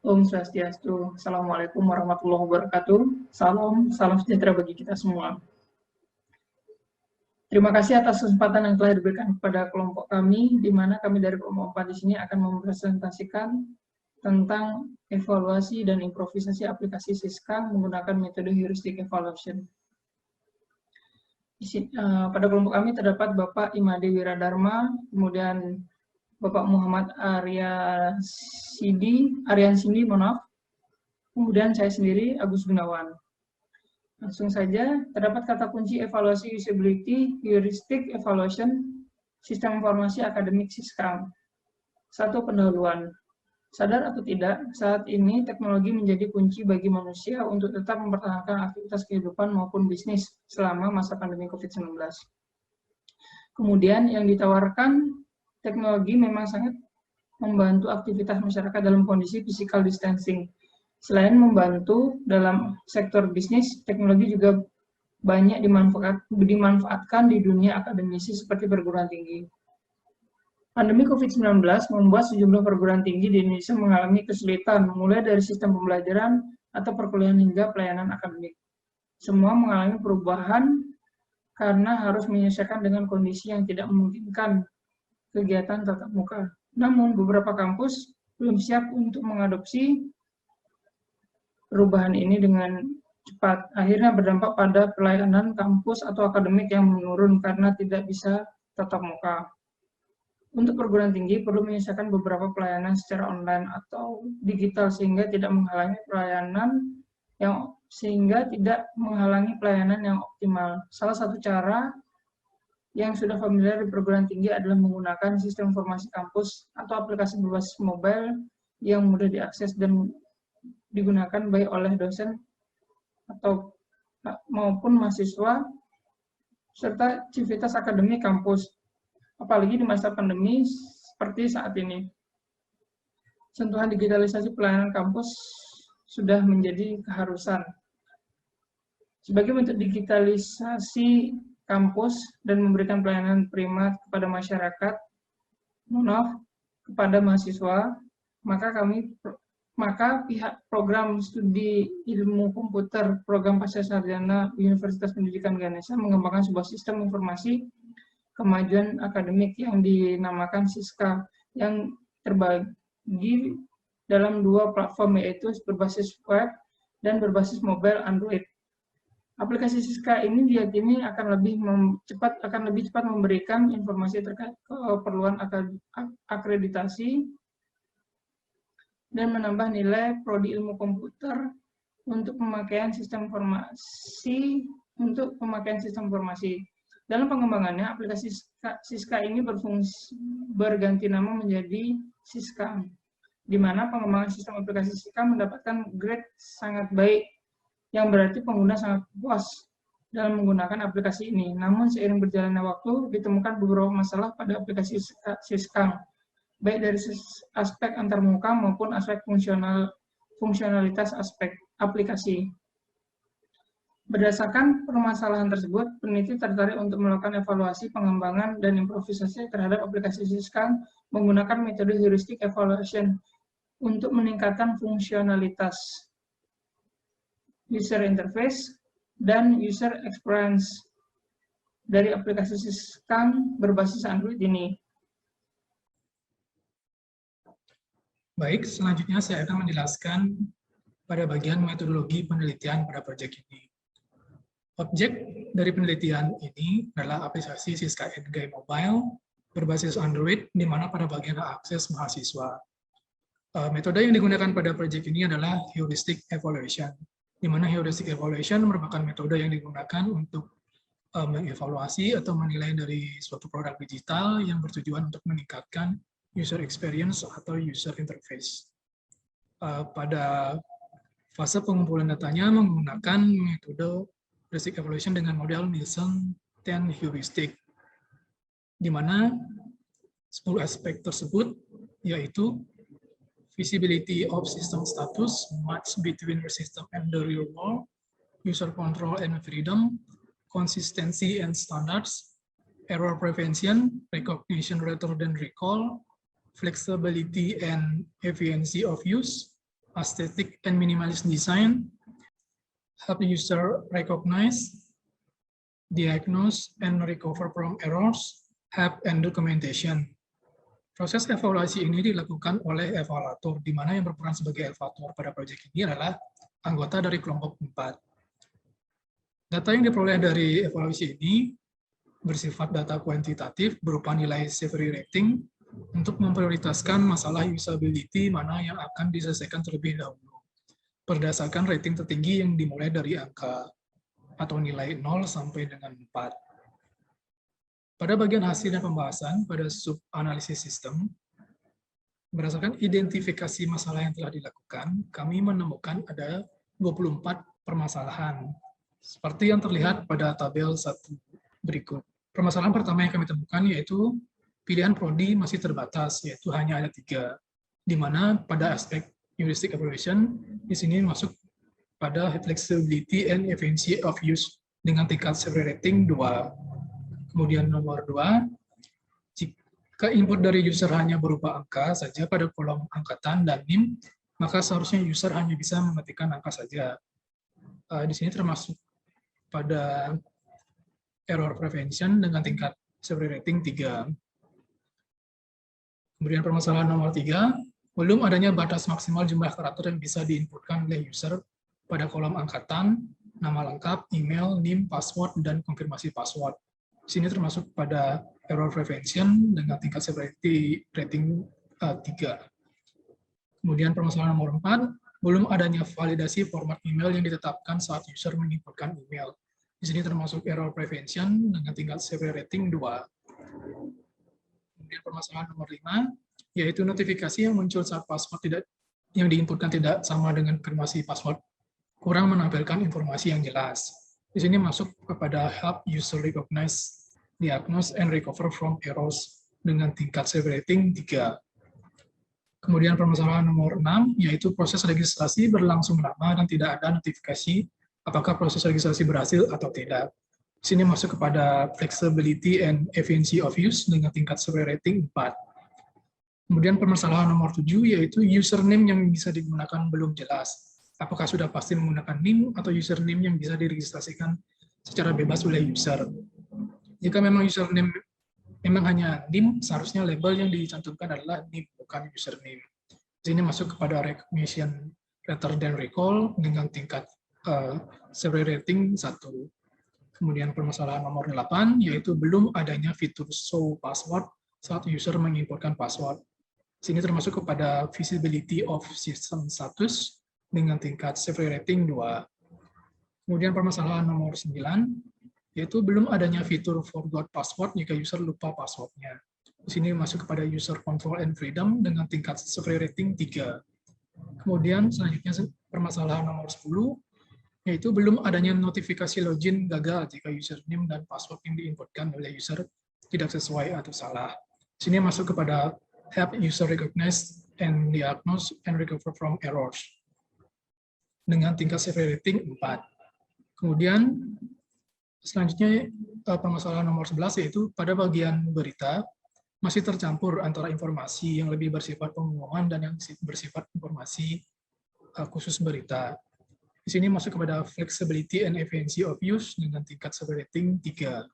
Om Swastiastu. Assalamualaikum warahmatullahi wabarakatuh. Salam sejahtera bagi kita semua. Terima kasih atas kesempatan yang telah diberikan kepada kelompok kami, di mana kami dari kelompok 4 di sini akan mempresentasikan tentang evaluasi dan improvisasi aplikasi Siska menggunakan metode heuristic evaluation. Pada kelompok kami terdapat Bapak Imade Wiradharma, kemudian Bapak Muhammad Aryan Sindi, kemudian saya sendiri, Agus Gunawan. Langsung saja, terdapat kata kunci evaluasi usability, heuristic evaluation, sistem informasi akademik Siska. 1. Pendahuluan. Sadar atau tidak, saat ini teknologi menjadi kunci bagi manusia untuk tetap mempertahankan aktivitas kehidupan maupun bisnis selama masa pandemi COVID-19. Kemudian yang ditawarkan teknologi memang sangat membantu aktivitas masyarakat dalam kondisi physical distancing. Selain membantu dalam sektor bisnis, teknologi juga banyak dimanfaatkan di dunia akademisi seperti perguruan tinggi. Pandemi COVID-19 membuat sejumlah perguruan tinggi di Indonesia mengalami kesulitan, mulai dari sistem pembelajaran atau perkuliahan hingga pelayanan akademik. Semua mengalami perubahan karena harus menyesuaikan dengan kondisi yang tidak memungkinkan kegiatan tatap muka. Namun, beberapa kampus belum siap untuk mengadopsi perubahan ini dengan cepat. Akhirnya berdampak pada pelayanan kampus atau akademik yang menurun karena tidak bisa tatap muka. Untuk perguruan tinggi perlu menyesuaikan beberapa pelayanan secara online atau digital sehingga tidak menghalangi pelayanan yang optimal. Salah satu cara yang sudah familiar di perguruan tinggi adalah menggunakan sistem informasi kampus atau aplikasi berbasis mobile yang mudah diakses dan digunakan baik oleh dosen atau maupun mahasiswa serta civitas akademik kampus, apalagi di masa pandemi seperti saat ini. Sentuhan digitalisasi pelayanan kampus sudah menjadi keharusan. Sebagai bentuk digitalisasi kampus dan memberikan pelayanan prima kepada masyarakat, kepada mahasiswa, maka pihak program studi ilmu komputer program pasca sarjana Universitas Pendidikan Ganesha mengembangkan sebuah sistem informasi kemajuan akademik yang dinamakan Siska yang terbagi dalam 2 platform, yaitu berbasis web dan berbasis mobile Android. Aplikasi Siska ini diyakini akan lebih cepat memberikan informasi terkait keperluan akreditasi dan menambah nilai prodi ilmu komputer untuk pemakaian sistem informasi. Dalam pengembangannya, aplikasi Siska ini berganti nama menjadi Siska, di mana pengembangan sistem aplikasi Siska mendapatkan grade sangat baik, yang berarti pengguna sangat puas dalam menggunakan aplikasi ini. Namun seiring berjalannya waktu, ditemukan beberapa masalah pada aplikasi Siska, baik dari aspek antarmuka maupun aspek fungsionalitas aspek aplikasi. Berdasarkan permasalahan tersebut, peneliti tertarik untuk melakukan evaluasi, pengembangan, dan improvisasi terhadap aplikasi Siska menggunakan metode heuristic evaluation untuk meningkatkan fungsionalitas user interface dan user experience dari aplikasi Siska berbasis Android ini. Baik, selanjutnya saya akan menjelaskan pada bagian metodologi penelitian pada proyek ini. Objek dari penelitian ini adalah aplikasi Siska Edgai Mobile berbasis Android, di mana pada bagian akses mahasiswa. Metode yang digunakan pada proyek ini adalah heuristic evaluation, di mana heuristic evaluation merupakan metode yang digunakan untuk mengevaluasi atau menilai dari suatu produk digital yang bertujuan untuk meningkatkan user experience atau user interface. Pada fase pengumpulan datanya menggunakan metode heuristic evaluation dengan model Nielsen-10 heuristic, di mana 10 aspek tersebut yaitu visibility of system status, match between the system and the real world, user control and freedom, consistency and standards, error prevention, recognition rather than recall, flexibility and efficiency of use, aesthetic and minimalist design, help user recognize, diagnose, and recover from errors, help and documentation. Proses evaluasi ini dilakukan oleh evaluator, di mana yang berperan sebagai evaluator pada proyek ini adalah anggota dari kelompok 4. Data yang diperoleh dari evaluasi ini bersifat data kuantitatif berupa nilai severity rating untuk memprioritaskan masalah usability mana yang akan diselesaikan terlebih dahulu, berdasarkan rating tertinggi yang dimulai dari angka atau nilai 0 sampai dengan 4. Pada bagian hasil dan pembahasan pada sub-analisis sistem, berdasarkan identifikasi masalah yang telah dilakukan, kami menemukan ada 24 permasalahan, seperti yang terlihat pada tabel 1 berikut. Permasalahan pertama yang kami temukan yaitu pilihan prodi masih terbatas, yaitu hanya ada 3, di mana pada aspek heuristic evaluation, di sini masuk pada flexibility and efficiency of use dengan tingkat severity rating 2. Kemudian nomor 2, jika input dari user hanya berupa angka saja pada kolom angkatan dan NIM, maka seharusnya user hanya bisa mengetikkan angka saja. Di sini termasuk pada error prevention dengan tingkat severity rating 3. Kemudian permasalahan nomor 3, belum adanya batas maksimal jumlah karakter yang bisa diinputkan oleh user pada kolom angkatan, nama lengkap, email, NIM, password, dan konfirmasi password. Di sini termasuk pada error prevention dengan tingkat severity rating 3. Kemudian permasalahan nomor 4, belum adanya validasi format email yang ditetapkan saat user menginputkan email. Di sini termasuk error prevention dengan tingkat severity rating 2. Kemudian permasalahan nomor 5, yaitu notifikasi yang muncul saat password yang diinputkan tidak sama dengan konfirmasi password, kurang menampilkan informasi yang jelas. Di sini masuk kepada help user recognize, diagnose, and recover from errors dengan tingkat severity rating 3. Kemudian permasalahan nomor 6, yaitu proses registrasi berlangsung lama dan tidak ada notifikasi apakah proses registrasi berhasil atau tidak. Di sini masuk kepada flexibility and efficiency of use dengan tingkat severity rating 4. Kemudian permasalahan nomor 7, yaitu username yang bisa digunakan belum jelas. Apakah sudah pasti menggunakan NIM atau username yang bisa diregistrasikan secara bebas oleh user. Jika memang username memang hanya NIM, seharusnya label yang dicantumkan adalah NIM, bukan username. Ini masuk kepada recognition rather than recall dengan tingkat severity rating 1. Kemudian permasalahan nomor 8, yaitu belum adanya fitur show password saat user menginputkan password. Sini termasuk kepada visibility of system status dengan tingkat severity rating 2. Kemudian permasalahan nomor 9, yaitu belum adanya fitur forgot password jika user lupa passwordnya. Di sini masuk kepada user control and freedom dengan tingkat severity rating 3. Kemudian selanjutnya permasalahan nomor 10, yaitu belum adanya notifikasi login gagal jika username dan password yang diinputkan oleh user tidak sesuai atau salah. Di sini masuk kepada help user recognize and diagnose and recover from errors dengan tingkat severity rating 4. Kemudian selanjutnya permasalahan nomor 11, yaitu pada bagian berita masih tercampur antara informasi yang lebih bersifat pengumuman dan yang bersifat informasi khusus berita. Di sini masuk kepada flexibility and efficiency of use dengan tingkat severity rating 3.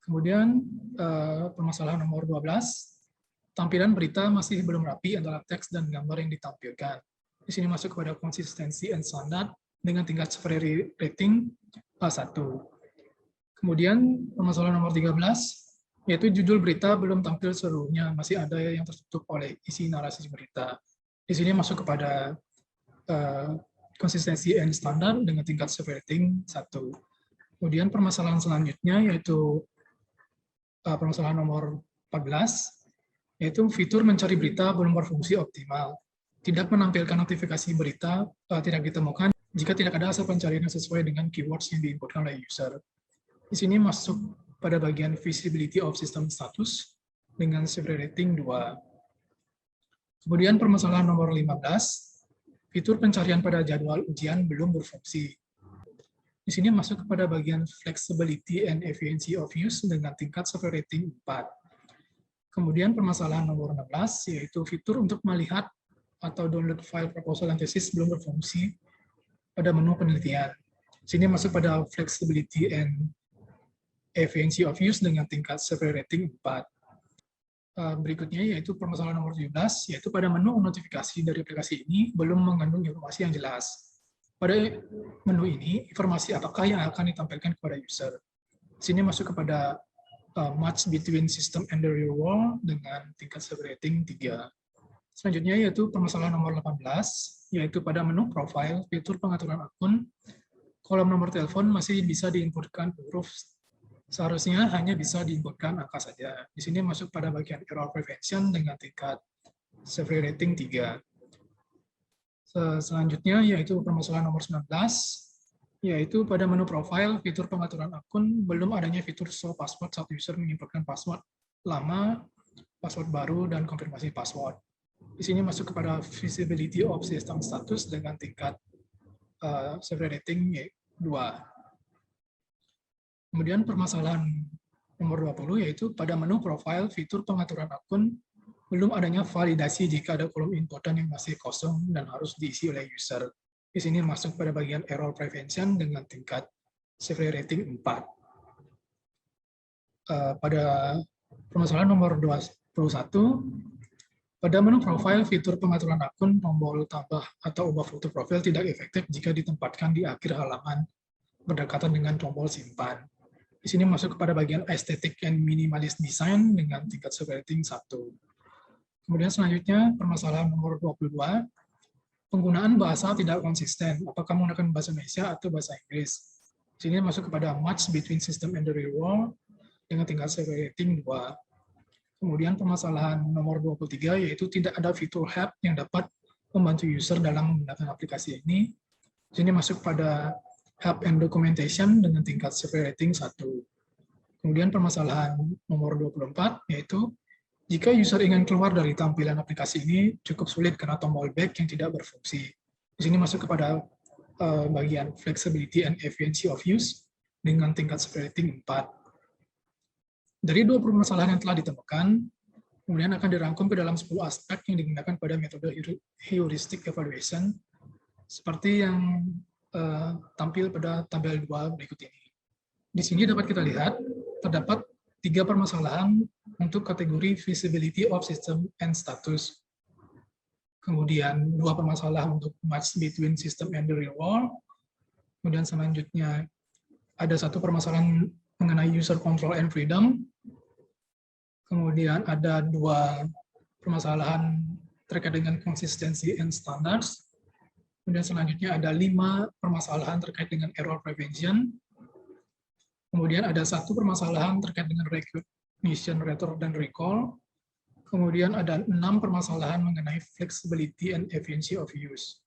Kemudian permasalahan nomor 12, tampilan berita masih belum rapi antara teks dan gambar yang ditampilkan. Di sini masuk kepada konsistensi and standard dengan tingkat severity rating 1. Kemudian permasalahan nomor 13, yaitu judul berita belum tampil seluruhnya, masih ada yang tertutup oleh isi narasi berita. Di sini masuk kepada konsistensi and standard dengan tingkat severity rating 1. Kemudian permasalahan selanjutnya yaitu permasalahan nomor 14, yaitu fitur mencari berita belum berfungsi optimal. Tidak menampilkan notifikasi berita tidak ditemukan jika tidak ada hasil pencarian yang sesuai dengan keywords yang diinputkan oleh user. Di sini masuk pada bagian visibility of system status dengan severity rating 2. Kemudian permasalahan nomor 15, fitur pencarian pada jadwal ujian belum berfungsi. Di sini masuk kepada bagian flexibility and efficiency of use dengan tingkat severity rating 4. Kemudian permasalahan nomor 16, yaitu fitur untuk melihat atau download file proposal dan tesis belum berfungsi pada menu penelitian. Sini masuk pada flexibility and efficiency of use dengan tingkat severity rating 4. Berikutnya yaitu permasalahan nomor 17, yaitu pada menu notifikasi dari aplikasi ini belum mengandung informasi yang jelas. Pada menu ini, informasi apakah yang akan ditampilkan kepada user? Sini masuk kepada match between system and the real world dengan tingkat severity rating 3. Selanjutnya yaitu permasalahan nomor 18, yaitu pada menu profile, fitur pengaturan akun, kolom nomor telepon masih bisa diinputkan huruf. Seharusnya hanya bisa diinputkan angka saja. Di sini masuk pada bagian error prevention dengan tingkat severity rating 3. Selanjutnya yaitu permasalahan nomor 19, yaitu pada menu profile, fitur pengaturan akun, belum adanya fitur show password saat user menginputkan password lama, password baru, dan konfirmasi password. Di sini masuk kepada visibility of system status dengan tingkat severity rating 2. Kemudian permasalahan nomor 20 yaitu pada menu profile, fitur pengaturan akun, belum adanya validasi jika ada kolom inputan yang masih kosong dan harus diisi oleh user. Di sini masuk pada bagian error prevention dengan tingkat severity rating 4. Pada permasalahan nomor 21, pada menu profile, fitur pengaturan akun, tombol tambah atau ubah foto profil tidak efektif jika ditempatkan di akhir halaman berdekatan dengan tombol simpan. Di sini masuk kepada bagian aesthetic and minimalist design dengan tingkat severity rating 1. Kemudian selanjutnya permasalahan nomor 22, penggunaan bahasa tidak konsisten, apakah menggunakan bahasa Indonesia atau bahasa Inggris. Di sini masuk kepada match between system and the real world dengan tingkat severity rating 2. Kemudian permasalahan nomor 23 yaitu tidak ada fitur help yang dapat membantu user dalam menggunakan aplikasi ini. Di sini masuk pada help and documentation dengan tingkat severity rating 1. Kemudian permasalahan nomor 24 yaitu jika user ingin keluar dari tampilan aplikasi ini cukup sulit karena tombol back yang tidak berfungsi. Di sini masuk kepada bagian flexibility and efficiency of use dengan tingkat severity rating 4. Dari 2 permasalahan yang telah ditemukan, kemudian akan dirangkum ke dalam 10 aspek yang digunakan pada metode heuristic evaluation seperti yang tampil pada tabel 2 berikut ini. Di sini dapat kita lihat, terdapat 3 permasalahan untuk kategori visibility of system and status. Kemudian 2 permasalahan untuk match between system and the real world. Kemudian selanjutnya ada 1 permasalahan mengenai user control and freedom. Kemudian ada 2 permasalahan terkait dengan consistency and standards. Kemudian selanjutnya ada 5 permasalahan terkait dengan error prevention. Kemudian ada 1 permasalahan terkait dengan recognition, return, dan recall. Kemudian ada 6 permasalahan mengenai flexibility and efficiency of use.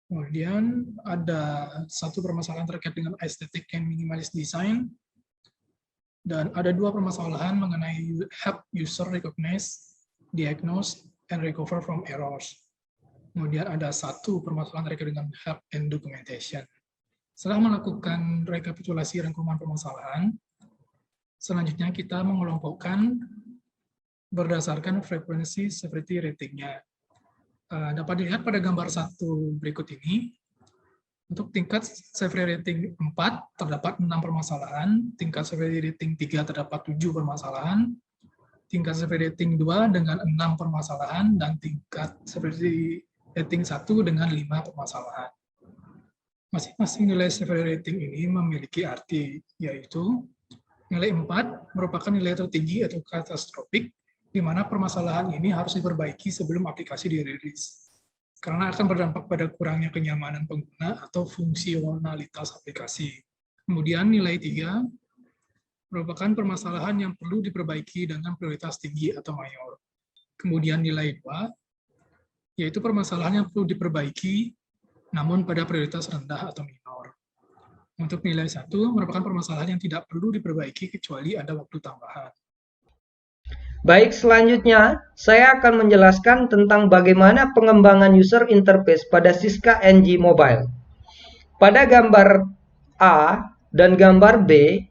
Kemudian ada 1 permasalahan terkait dengan aesthetic and minimalist design. Dan ada 2 permasalahan mengenai help user recognize, diagnose, and recover from errors. Kemudian ada 1 permasalahan terkait dengan help and documentation. Setelah melakukan rekapitulasi rangkuman permasalahan, selanjutnya kita mengelompokkan berdasarkan frekuensi severity ratingnya. Dapat dilihat pada gambar 1 berikut ini, untuk tingkat severity rating 4 terdapat 6 permasalahan, tingkat severity rating 3 terdapat 7 permasalahan, tingkat severity rating 2 dengan 6 permasalahan, dan tingkat severity rating 1 dengan 5 permasalahan. Masing-masing nilai severity rating ini memiliki arti, yaitu nilai 4 merupakan nilai tertinggi atau katastrofik, di mana permasalahan ini harus diperbaiki sebelum aplikasi dirilis, karena akan berdampak pada kurangnya kenyamanan pengguna atau fungsionalitas aplikasi. Kemudian nilai 3 merupakan permasalahan yang perlu diperbaiki dengan prioritas tinggi atau mayor. Kemudian nilai 2, yaitu permasalahan yang perlu diperbaiki namun pada prioritas rendah atau minor. Untuk nilai 1 merupakan permasalahan yang tidak perlu diperbaiki kecuali ada waktu tambahan. Baik, selanjutnya saya akan menjelaskan tentang bagaimana pengembangan user interface pada Siska NG Mobile. Pada gambar A dan gambar B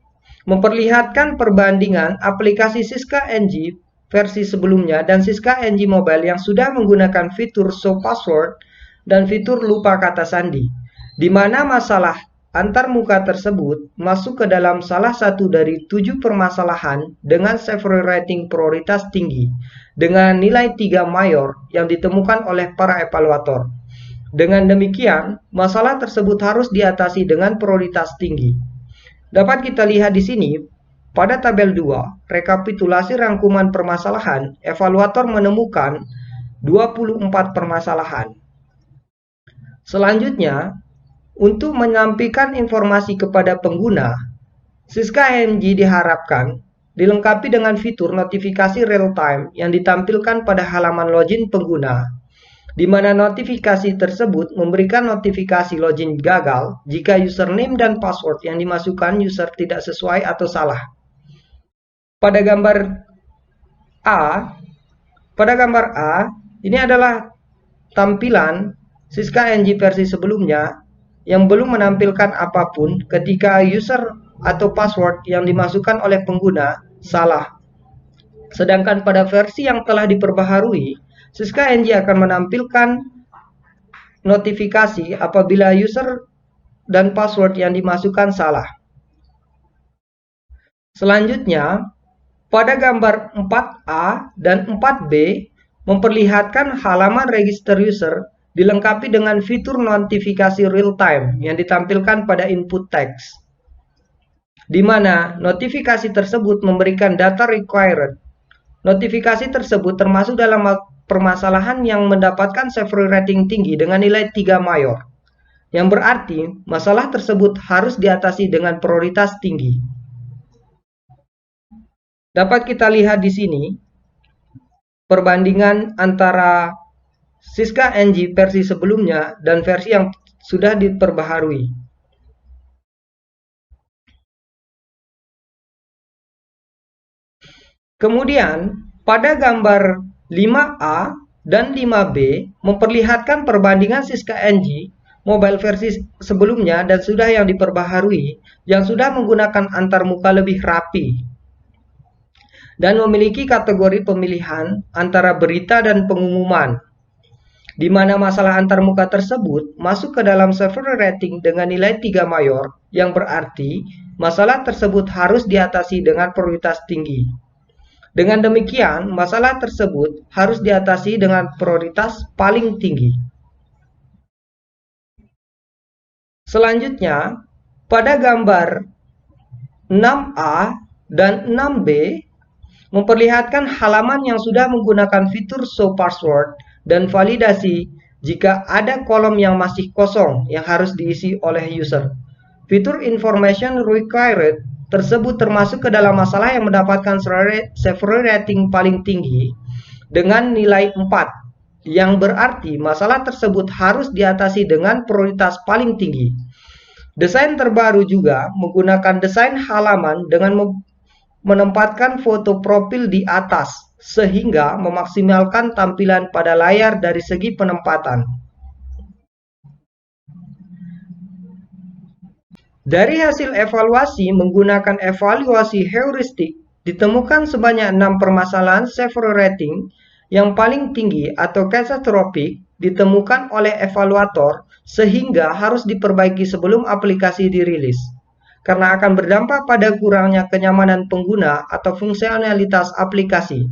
memperlihatkan perbandingan aplikasi Siska NG versi sebelumnya dan Siska NG Mobile yang sudah menggunakan fitur Show Password dan fitur lupa kata sandi, di mana masalah antarmuka tersebut masuk ke dalam salah satu dari 7 permasalahan dengan severity rating prioritas tinggi dengan nilai 3 mayor yang ditemukan oleh para evaluator. Dengan demikian, masalah tersebut harus diatasi dengan prioritas tinggi. Dapat kita lihat di sini, pada tabel 2, rekapitulasi rangkuman permasalahan, evaluator menemukan 24 permasalahan. Selanjutnya, untuk menyampaikan informasi kepada pengguna, Siska NG diharapkan dilengkapi dengan fitur notifikasi real-time yang ditampilkan pada halaman login pengguna, di mana notifikasi tersebut memberikan notifikasi login gagal jika username dan password yang dimasukkan user tidak sesuai atau salah. Pada gambar A, ini adalah tampilan Siska NG versi sebelumnya yang belum menampilkan apapun ketika user atau password yang dimasukkan oleh pengguna salah. Sedangkan pada versi yang telah diperbaharui, Siska NG akan menampilkan notifikasi apabila user dan password yang dimasukkan salah. Selanjutnya, pada gambar 4A dan 4B memperlihatkan halaman register user dilengkapi dengan fitur notifikasi real-time yang ditampilkan pada input teks, di mana notifikasi tersebut memberikan data required. Notifikasi tersebut termasuk dalam permasalahan yang mendapatkan severity rating tinggi dengan nilai 3 mayor, yang berarti masalah tersebut harus diatasi dengan prioritas tinggi. Dapat kita lihat di sini perbandingan antara Siska NG versi sebelumnya dan versi yang sudah diperbaharui. Kemudian, pada gambar 5A dan 5B memperlihatkan perbandingan Siska NG Mobile versi sebelumnya dan sudah yang diperbaharui, yang sudah menggunakan antarmuka lebih rapi dan memiliki kategori pemilihan antara berita dan pengumuman, di mana masalah antarmuka tersebut masuk ke dalam severity rating dengan nilai 3 mayor, yang berarti masalah tersebut harus diatasi dengan prioritas tinggi. Dengan demikian, masalah tersebut harus diatasi dengan prioritas paling tinggi. Selanjutnya, pada gambar 6A dan 6B memperlihatkan halaman yang sudah menggunakan fitur Show Password dan validasi jika ada kolom yang masih kosong yang harus diisi oleh user. Fitur Information Required tersebut termasuk ke dalam masalah yang mendapatkan severity rating paling tinggi dengan nilai 4, yang berarti masalah tersebut harus diatasi dengan prioritas paling tinggi. Desain terbaru juga menggunakan desain halaman dengan menempatkan foto profil di atas, sehingga memaksimalkan tampilan pada layar dari segi penempatan. Dari hasil evaluasi menggunakan evaluasi heuristik, ditemukan sebanyak 6 permasalahan severity rating yang paling tinggi atau catastrophic ditemukan oleh evaluator sehingga harus diperbaiki sebelum aplikasi dirilis, karena akan berdampak pada kurangnya kenyamanan pengguna atau fungsionalitas aplikasi.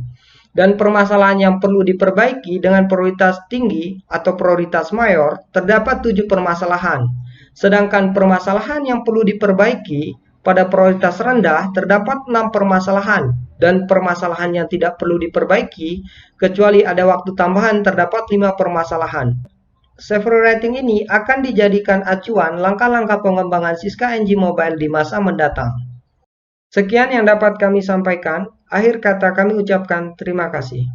Dan permasalahan yang perlu diperbaiki dengan prioritas tinggi atau prioritas mayor terdapat 7 permasalahan. Sedangkan permasalahan yang perlu diperbaiki pada prioritas rendah terdapat 6 permasalahan. Dan permasalahan yang tidak perlu diperbaiki kecuali ada waktu tambahan terdapat 5 permasalahan. Severity rating ini akan dijadikan acuan langkah-langkah pengembangan Siska NG Mobile di masa mendatang. Sekian yang dapat kami sampaikan. Akhir kata kami ucapkan terima kasih.